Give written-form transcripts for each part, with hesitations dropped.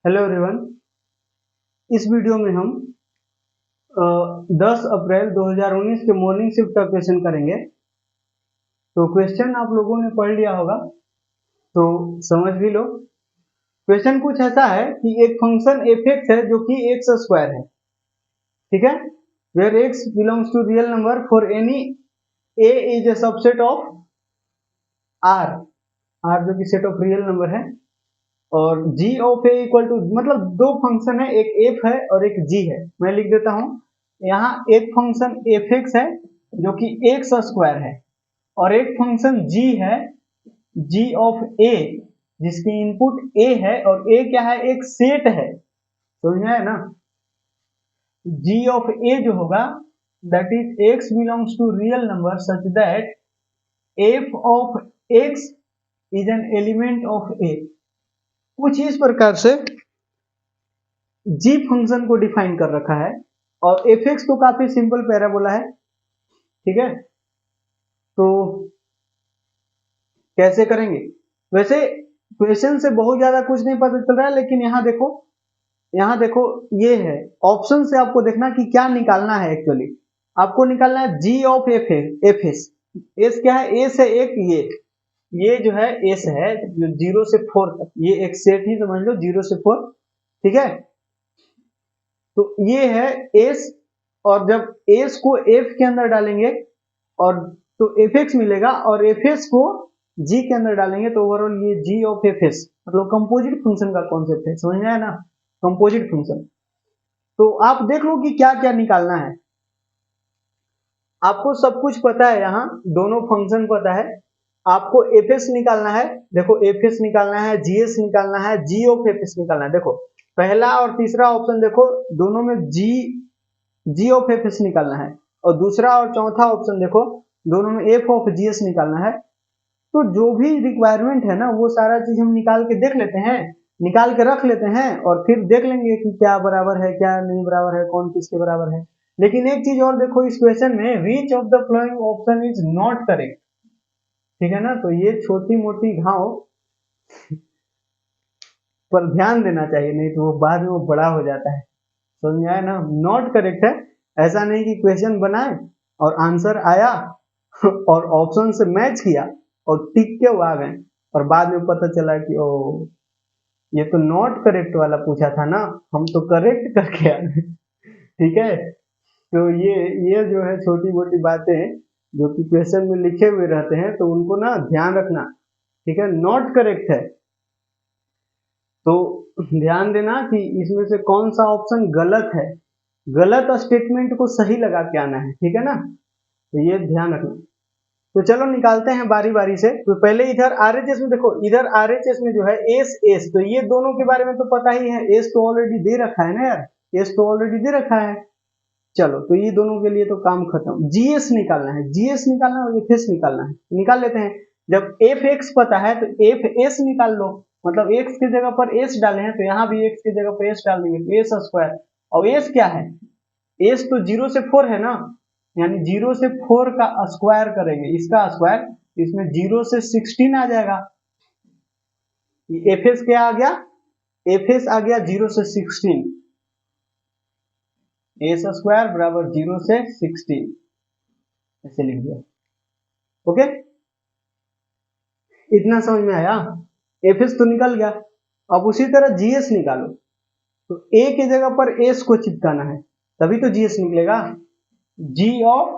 Hello everyone. इस video में हम 10 अप्रैल 2019 के मॉर्निंग शिफ्ट का क्वेश्चन करेंगे। तो क्वेश्चन आप लोगों ने पढ़ लिया होगा तो समझ भी लो। क्वेश्चन कुछ ऐसा है कि एक फंक्शन एफ एक्स है जो कि एक्स स्क्वायर है, ठीक है। Where X belongs to real number for any A is a subset of R, R जो कि सेट ऑफ रियल नंबर है। और g of a equal to, मतलब दो फंक्शन है, एक f है और एक g है। मैं लिख देता हूं, यहाँ एक फंक्शन fx है जो कि एक्स स्क्वायर है और एक फंक्शन g है g ऑफ a जिसकी इनपुट a है और a क्या है, एक सेट है, समझ में आया ना। g ऑफ a जो होगा that is x belongs to real number such that f of x is an element of a। कुछ इस प्रकार से g फंक्शन को डिफाइन कर रखा है और fx तो काफी सिंपल पैराबोला है, ठीक है। तो कैसे करेंगे, वैसे क्वेश्चन से बहुत ज्यादा कुछ नहीं पता चल रहा है, लेकिन यहाँ देखो ये है ऑप्शन से आपको देखना कि क्या निकालना है। एक्चुअली आपको निकालना है g of F S. S क्या है, एस है एक, ये जो है एस है जो 0 से 4 तक, ये एक सेट ही समझ लो 0 से 4, ठीक है। तो ये है एस और जब एस को एफ के अंदर डालेंगे और तो एफ एक्स मिलेगा और एफ एस को जी के अंदर डालेंगे तो ओवरऑल ये जी ऑफ एफ एस, मतलब कंपोजिट फंक्शन का कॉन्सेप्ट है, समझ में आया ना, कंपोजिट फंक्शन। तो आप देख लो कि क्या क्या निकालना है। आपको सब कुछ पता है, यहाँ दोनों फंक्शन पता है। आपको एफ एस निकालना है, देखो एफ एस निकालना है, जी एस निकालना है, जी ऑफ एफ एस निकालना है। देखो पहला और तीसरा ऑप्शन देखो, दोनों में जी ऑफ एफ एस निकालना है और दूसरा और चौथा ऑप्शन देखो, दोनों में एफ ऑफ जी एस निकालना है। तो जो भी रिक्वायरमेंट है ना वो सारा चीज हम निकाल के देख लेते हैं, निकाल के रख लेते हैं और फिर देख लेंगे कि क्या बराबर है क्या नहीं बराबर है, कौन किसके बराबर है। लेकिन एक चीज और देखो इस क्वेश्चन में, which of the following option is not correct, ठीक है ना। तो ये छोटी मोटी घाव पर ध्यान देना चाहिए, नहीं तो वो बाद में वो बड़ा हो जाता है, समझ में आया ना। नॉट करेक्ट है, ऐसा नहीं कि क्वेश्चन बनाए और आंसर आया और ऑप्शन से मैच किया और टिक के वो आ गए और बाद में पता चला कि ओ ये तो नॉट करेक्ट वाला पूछा था ना, हम तो करेक्ट करके आ गए, ठीक है। तो ये जो है छोटी मोटी बातें जो कि क्वेश्चन में लिखे हुए रहते हैं तो उनको ना ध्यान रखना, ठीक है। नॉट करेक्ट है तो ध्यान देना कि इसमें से कौन सा ऑप्शन गलत है, गलत स्टेटमेंट को सही लगा के आना है, ठीक है ना। तो ये ध्यान रखना। तो चलो निकालते हैं बारी बारी से। तो पहले इधर आरएचएस में देखो, इधर आरएचएस में जो है एस एस, तो ये दोनों के बारे में तो पता ही है, एस तो ऑलरेडी दे रखा है ना यार, एस तो ऑलरेडी दे रखा है। चलो तो ये दोनों के लिए तो काम खत्म। जीएस निकालना है, जीएस निकालना और एफ एस निकालना है, निकाल लेते हैं। जब एफ एक्स पता है तो एफ एस निकाल लो, मतलब एक्स की जगह पर एस डाले हैं तो यहाँ भी एक्स की जगह पर एस डाल देंगे तो एस स्क्वायर। और एस क्या है, एस तो 0 से 4 है ना, यानी 0 से 4 का स्क्वायर करेंगे, इसका स्क्वायर, इसमें 0 से 16 आ जाएगा। एफ एस क्या आ गया, एफ एस आ गया 0 से 16, एस स्क्वायर बराबर 0 से 16, ऐसे लिख दिया, ओके। इतना समझ में आया, एफ एस तो निकल गया। अब उसी तरह जीएस निकालो, तो ए की जगह पर एस को चिपकाना है तभी तो जीएस निकलेगा। जी ऑफ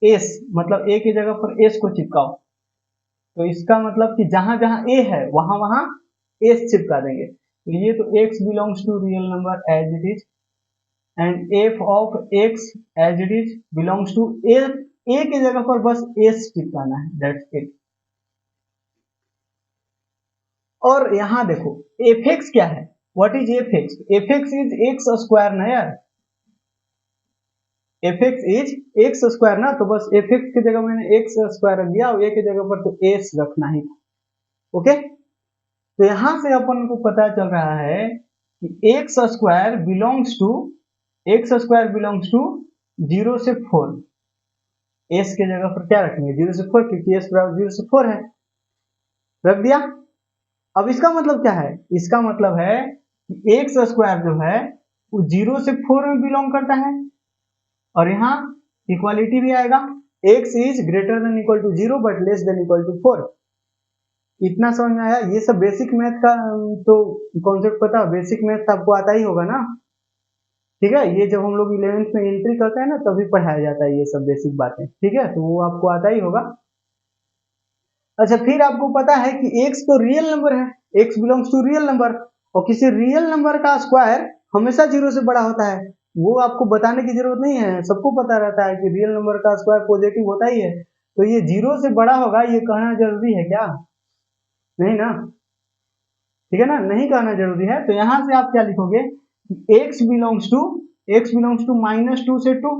एस, मतलब ए की जगह पर एस को चिपकाओ, तो इसका मतलब कि जहां जहां ए है वहां वहां एस चिपका देंगे। तो ये तो x belongs to real number as it is and f of x as it is belongs to A की जगह पर बस एस चिपकाना है, दैट्स इट। और यहां देखो एफ एक्स क्या है, what is F x, F x is x square ना यार, F x is x square ना, तो बस एफ एक्स की जगह मैंने एक्स स्क्वायर रख दिया और ए की जगह पर तो एस रखना ही था, ओके। तो यहां से अपन को पता चल रहा है कि एक्स स्क्वायर बिलोंग्स टू 0 से 4, एस के जगह पर क्या रखेंगे 0 से 4, क्योंकि एस बराबर 0 से 4 है, रख दिया। अब इसका मतलब क्या है, इसका मतलब है एक्स स्क्वायर जो है वो 0 से 4 में बिलोंग करता है, और यहाँ इक्वालिटी भी आएगा, x is greater than equal to 0 but less than equal to 4। इतना समझ में आया? ये सब बेसिक मैथ का तो कॉन्सेप्ट पता, बेसिक मैथ आपको आता ही होगा ना, ठीक है। ये जब हम लोग 11th में एंट्री करते हैं ना तभी पढ़ाया जाता है ये सब बेसिक बातें, ठीक है, तो वो आपको आता ही होगा। अच्छा, फिर आपको पता है कि x तो रियल नंबर है, x belongs to real number, और किसी रियल नंबर का स्क्वायर हमेशा 0 से बड़ा होता है। वो आपको बताने की जरूरत नहीं है, सबको पता रहता है कि रियल नंबर का स्क्वायर पॉजिटिव होता ही है, तो ये 0 से बड़ा होगा ये कहना जरूरी है क्या? नहीं ना, ठीक है ना, नहीं कहना जरूरी है। तो यहां से आप क्या लिखोगे, x बिलोंग्स टू -2 से 2।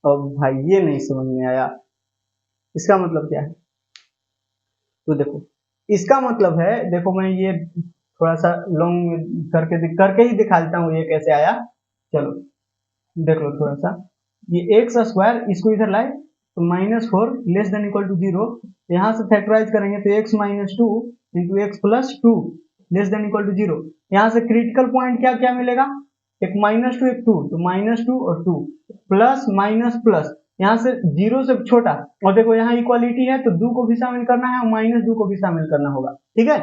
अब भाई ये नहीं समझ में आया, इसका मतलब क्या है? तो देखो, इसका मतलब है, देखो मैं ये थोड़ा सा लॉन्ग करके ही दिखा देता हूँ ये कैसे आया। चलो देख लो थोड़ा सा, ये एक्स स्क्वायर इसको इधर लाए तो -4 लेस देन इक्वल टू 0, यहाँ से फैक्टराइज करेंगे तो x -2 into x plus 2 less than equal to 0। यहाँ से क्रिटिकल पॉइंट क्या क्या मिलेगा, एक -2 एक 2, तो -2 और 2 प्लस माइनस प्लस, यहाँ से 0 से छोटा, और देखो यहाँ इक्वालिटी है तो 2 को भी शामिल करना है और -2 को भी शामिल करना होगा, ठीक है।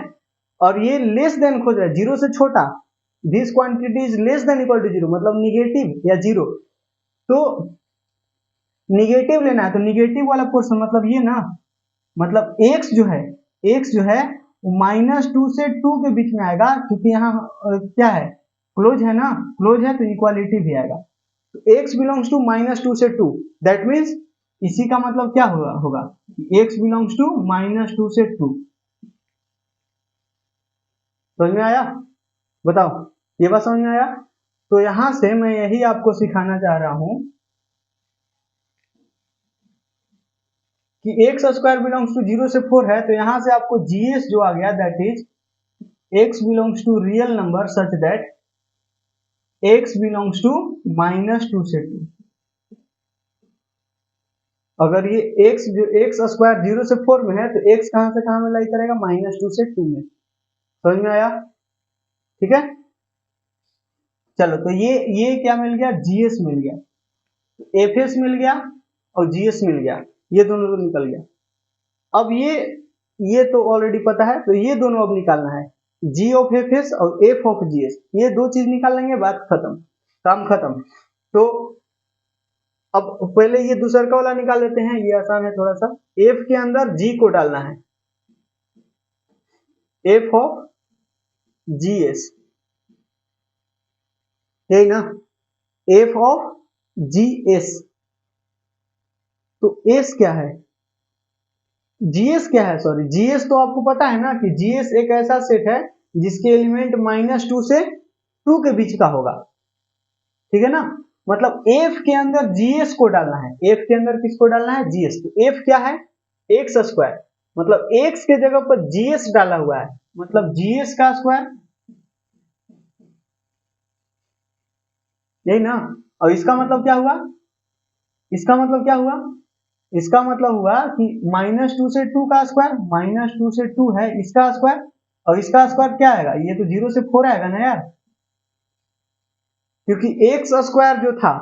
और ये लेस देन खोज रहा है, 0 से छोटा, this quantity is less than equal to 0, मतलब निगेटिव या 0, तो निगेटिव लेना है, तो निगेटिव वाला पोर्शन मतलब ये ना, मतलब x जो है -2 से 2 के बीच में आएगा, क्योंकि यहाँ क्या है, क्लोज है ना, क्लोज है तो इक्वालिटी भी आएगा। तो x बिलोंग्स टू -2 से 2, दैट मीन्स इसी का मतलब क्या होगा x बिलोंग्स टू -2 से 2। समझ में आया? बताओ, ये बात समझ में आया? तो यहां से मैं यही आपको सिखाना चाह रहा हूं कि एक्स स्क्वायर बिलोंग्स टू 0 से 4 है, तो यहां से आपको जीएस जो आ गया, that is x belongs to real number such that x belongs to -2 से 2। अगर ये x जो x स्क्वायर 0 से 4 में है तो x कहां से कहां में लाई करेगा, -2 से 2 में। समझ में आया? ठीक है, चलो तो ये क्या मिल गया, जीएस मिल गया, एफएस मिल गया और जीएस मिल गया, ये दोनों तो निकल गया। अब ये तो ऑलरेडी पता है, तो ये दोनों अब निकालना है, जी ऑफ एफ एस और एफ ऑफ जी एस, ये दो चीज निकाल लेंगे, बात खत्म, काम खत्म। तो अब पहले ये दूसरा का वाला निकाल लेते हैं, ये आसान है थोड़ा सा। एफ के अंदर जी को डालना है, एफ ऑफ जी एस, यही ना, एफ ऑफ जी एस। तो एस क्या है, जीएस क्या है, सॉरी जीएस तो आपको पता है ना कि जीएस एक ऐसा सेट है जिसके एलिमेंट -2 से 2 के बीच का होगा, ठीक है ना। मतलब एफ के अंदर जीएस को डालना है, एफ के अंदर किसको डालना है, जीएस। तो एफ क्या है, एक्स स्क्वायर, मतलब एक्स के जगह पर जीएस डाला हुआ है, मतलब जीएस का स्क्वायर, यही ना। और इसका मतलब क्या हुआ, इसका मतलब क्या हुआ, इसका मतलब हुआ कि -2 से 2 का स्क्वायर, -2 से 2 है इसका स्क्वायर, और इसका स्क्वायर क्या आएगा, ये तो 0 से 4 आएगा ना यार, क्योंकि एक्स स्क्वायर जो था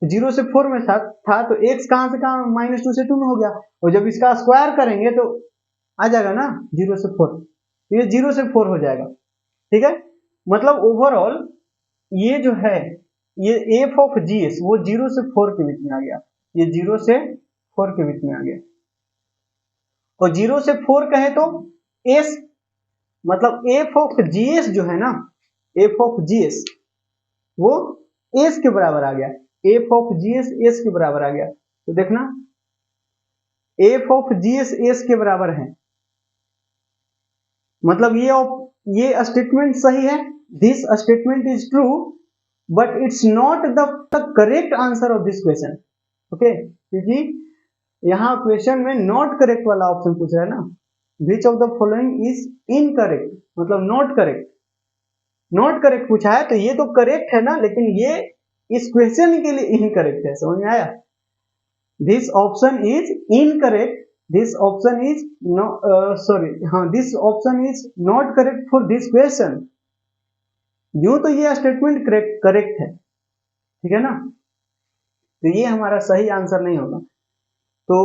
0 से 4 में था तो एक्स कहां से कहां, -2 से 2 में हो गया, और जब इसका स्क्वायर करेंगे तो आ जाएगा ना 0 से 4, तो ये 0 से 4 हो जाएगा, ठीक है। मतलब ओवरऑल ये जो है, ये एफ ऑफ जी एस वो 0 से 4 के बीच में आ गया, ये 0 से 4 के बीच में आ गया, और 0 से 4 कहे तो एस, मतलब एफ ऑफ जीएस जो है ना, एफ ऑफ जीएस वो एस के बराबर आ गया, एफ ऑफ जीएस एस के बराबर आ गया। तो देखना, एफ ऑफ जीएस एस के बराबर है, मतलब ये स्टेटमेंट सही है, this statement is true but it's not the correct answer of this question, okay, क्योंकि यहाँ क्वेश्चन में नॉट करेक्ट वाला ऑप्शन पूछ रहा है ना, which of the following is incorrect, मतलब नॉट करेक्ट, नॉट करेक्ट पूछा है, तो ये तो करेक्ट है ना, लेकिन ये इस क्वेश्चन के लिए इनकरेक्ट है। समझ में आया, this option is incorrect this option is this option is not correct for this question. यूं तो ये स्टेटमेंट करेक्ट है, ठीक है ना, तो ये हमारा सही आंसर नहीं होगा। तो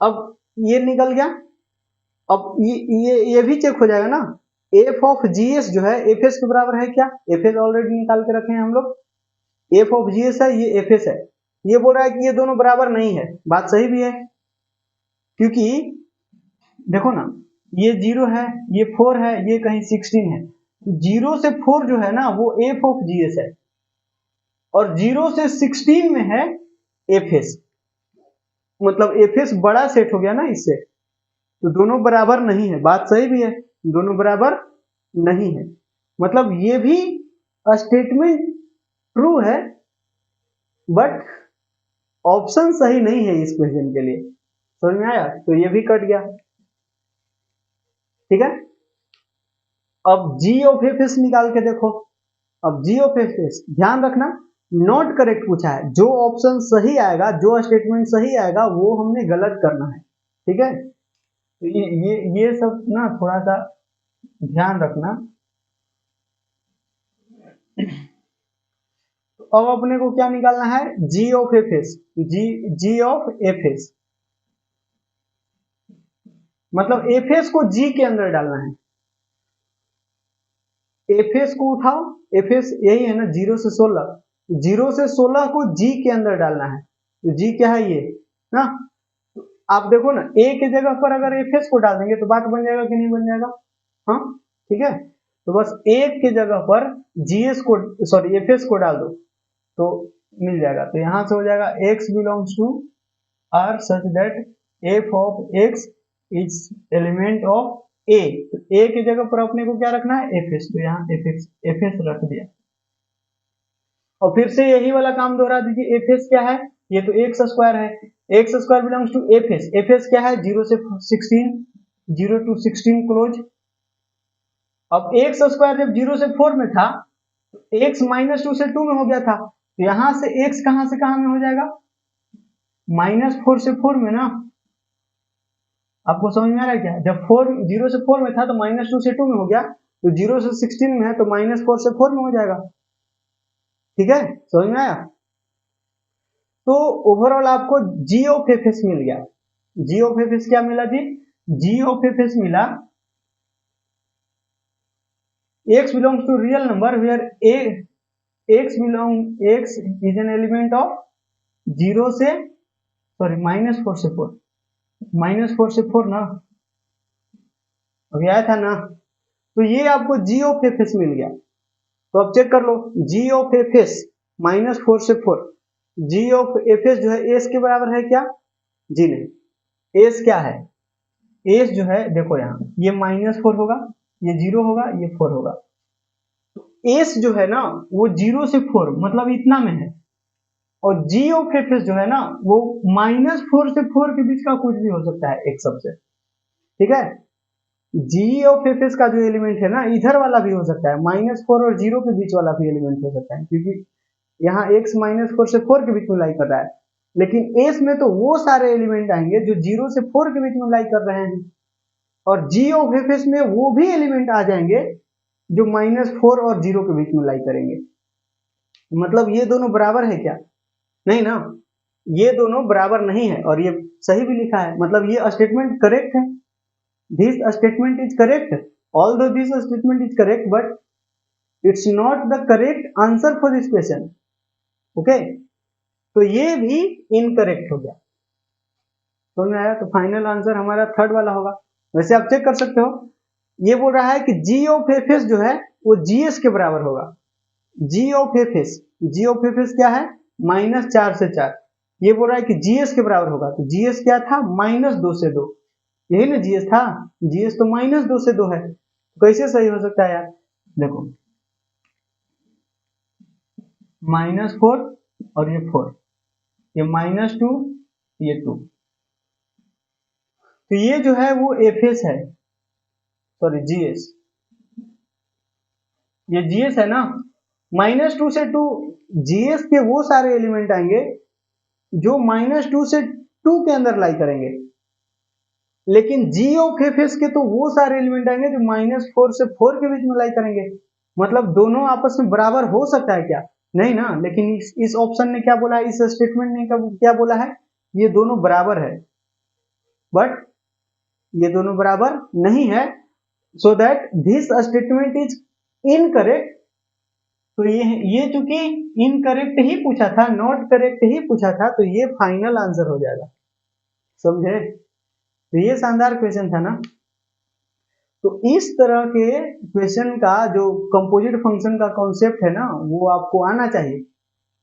अब ये निकल गया। अब ये भी चेक हो जाएगा ना, एफ ऑफ जीएस जो है एफ एस के बराबर है क्या? एफ एस ऑलरेडी निकाल के रखे हैं हम लोग, एफ ऑफ जीएस है, ये एफ एस है। ये बोल रहा है कि ये दोनों बराबर नहीं है, बात सही भी है, क्योंकि देखो ना, ये 0 है, ये 4 है, ये कहीं 16 है, 0 से 4 जो है ना वो एफ ऑफ जीएस है, और 0 से 16 में है एफ एस, मतलब एफ एस बड़ा सेट हो गया ना इससे, तो दोनों बराबर नहीं है, बात सही भी है, दोनों बराबर नहीं है, मतलब ये भी स्टेटमेंट ट्रू है, बट ऑप्शन सही नहीं है इस क्वेश्चन के लिए। समझ में आया? तो ये भी कट गया, ठीक है। अब जी ऑफ एफ एस निकाल के देखो। अब जी ऑफ एफ एस, ध्यान रखना नॉट करेक्ट पूछा है, जो ऑप्शन सही आएगा, जो स्टेटमेंट सही आएगा वो हमने गलत करना है, ठीक है। तो ये सब ना थोड़ा सा ध्यान रखना। तो अब अपने को क्या निकालना है? G of F S, ji of F S, मतलब एफ एस को जी के अंदर डालना है। एफ एस को उठाओ, एफ एस यही है ना 0 से 16, 0 से 16 को जी के अंदर डालना है, तो जी क्या है ये ना, आप देखो ना ए के जगह पर अगर एफ एस को डाल देंगे तो बात बन जाएगा कि नहीं बन जाएगा? हाँ ठीक है, तो बस ए के जगह पर जीएस को सॉरी एफ एस को डाल दो तो मिल जाएगा। तो यहां से हो जाएगा x belongs to R such that f of x is element of A, तो ए की जगह पर अपने को क्या रखना है? एफ एस, तो यहाँ एफ एस रख दिया, और फिर से यही वाला काम दोहरा दीजिए। एफ एस क्या है? ये तो एक्स स्क्वायर है, x square belongs to F S, F S क्या है? 0 से 16, 0 to 16 क्लोज। अब एक्स स्क्वायर जब 0 से 4 में था, एक्स माइनस 2 से 2 में हो गया था, तो यहां से एक्स कहां से कहां में हो जाएगा? -4 से 4 में ना। आपको समझ में आ रहा है क्या? जब 0 से 4 में था तो -2 से 2 में हो गया, तो 0 से 16 में है तो -4 से 4 में हो जाएगा, ठीक है, समझ में आया? तो ओवरऑल आपको जी ऑफ एफ एस मिल गया। जी ऑफ एफ एस क्या मिला जी? जी ऑफ एफ एस मिला x belongs to real number where x is an element of 0 से -4 से 4, -4 से 4 ना, अभी आया था ना, तो ये आपको जी ऑफ एफ एस मिल गया। तो अब चेक कर लो, जी ऑफ एफ एस -4 से 4, जी ऑफ एफ एस जो है एस के बराबर है क्या? जी नहीं, एस क्या है? एस जो है देखो यहाँ, ये -4 होगा, ये 0 होगा, ये 4 होगा, तो एस जो है ना वो 0 से 4 मतलब इतना में है, और जी ऑफ एफ एस जो है ना वो -4 से 4 के बीच का कुछ भी हो सकता है एक सबसे, ठीक है। जी ऑफ एफ एस का जो एलिमेंट है ना इधर वाला भी हो सकता है, -4 और 0 के बीच वाला भी एलिमेंट हो सकता है, क्योंकि यहाँ x -4 से 4 के बीच में लाई कर रहा है, लेकिन एस में तो वो सारे एलिमेंट आएंगे जो 0 से 4 के बीच में लाई कर रहे हैं, और जी ऑफ एफ एस में वो भी एलिमेंट आ जाएंगे जो -4 और 0 के बीच में लाई करेंगे। मतलब ये दोनों बराबर है क्या? नहीं ना, ये दोनों बराबर नहीं है, और ये सही भी लिखा है, मतलब ये स्टेटमेंट करेक्ट है। This statement is correct, although this statement is correct, but it's not the correct answer for this question, okay. तो ये भी इनकरेक्ट हो गया, समझ में आया? तो फाइनल आंसर हमारा थर्ड वाला होगा। वैसे आप चेक कर सकते हो, ये बोल रहा है कि जी ऑफ एफ एस जो है वो जीएस के बराबर होगा। G of F S, ji of F S क्या है? -4 से 4, ये बोल रहा है कि जीएस के बराबर होगा, तो जीएस क्या था? -2 से 2, यही ना जीएस था, जीएस तो -2 से 2 है, तो कैसे सही हो सकता है यार? देखो -4 और ये 4, ये -2, ये 2, तो ये जो है वो एफ एस है, सॉरी जीएस, ये जीएस है ना। -2 से 2, जीएस के वो सारे एलिमेंट आएंगे जो -2 से 2 के अंदर लाई करेंगे, लेकिन जी ऑफ एफ एस के तो वो सारे एलिमेंट आएंगे जो -4 से 4 के बीच में लाई करेंगे। मतलब दोनों आपस में बराबर हो सकता है क्या? नहीं ना। लेकिन इस ऑप्शन ने क्या बोला है, इस स्टेटमेंट ने क्या बोला है, ये दोनों बराबर है। बट ये दोनों बराबर नहीं है, so that this statement is incorrect. तो ये चूंकि इनकरेक्ट ही पूछा था, नॉट करेक्ट ही पूछा था, तो ये फाइनल आंसर हो जाएगा। समझे? तो ये शानदार क्वेश्चन था ना। तो इस तरह के क्वेश्चन का जो कंपोजिट फंक्शन का कॉन्सेप्ट है ना, वो आपको आना चाहिए।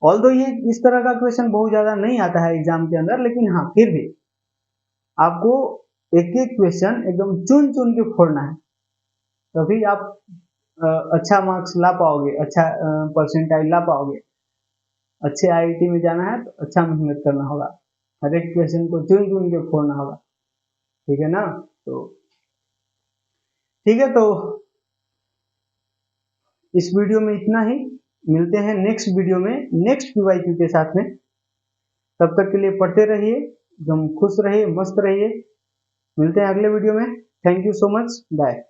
ऑल्दो ये इस तरह का क्वेश्चन बहुत ज्यादा नहीं आता है एग्जाम के अंदर, लेकिन हाँ फिर भी आपको एक एक क्वेश्चन एकदम चुन चुन के फोड़ना है, तभी आप अच्छा मार्क्स ला पाओगे, अच्छा परसेंटाइल ला पाओगे। अच्छे आईआईटी में जाना है तो अच्छा मेहनत करना होगा, हर एक क्वेश्चन को चुन चुन के फोड़ना होगा। ठीक है ना? तो ठीक है, तो इस वीडियो में इतना ही। मिलते हैं नेक्स्ट वीडियो में नेक्स्ट पीवाईक्यू के साथ में। तब तक के लिए पढ़ते रहिए, एकदम खुश रहिए, मस्त रहिए। मिलते हैं अगले वीडियो में। Thank you so much, bye.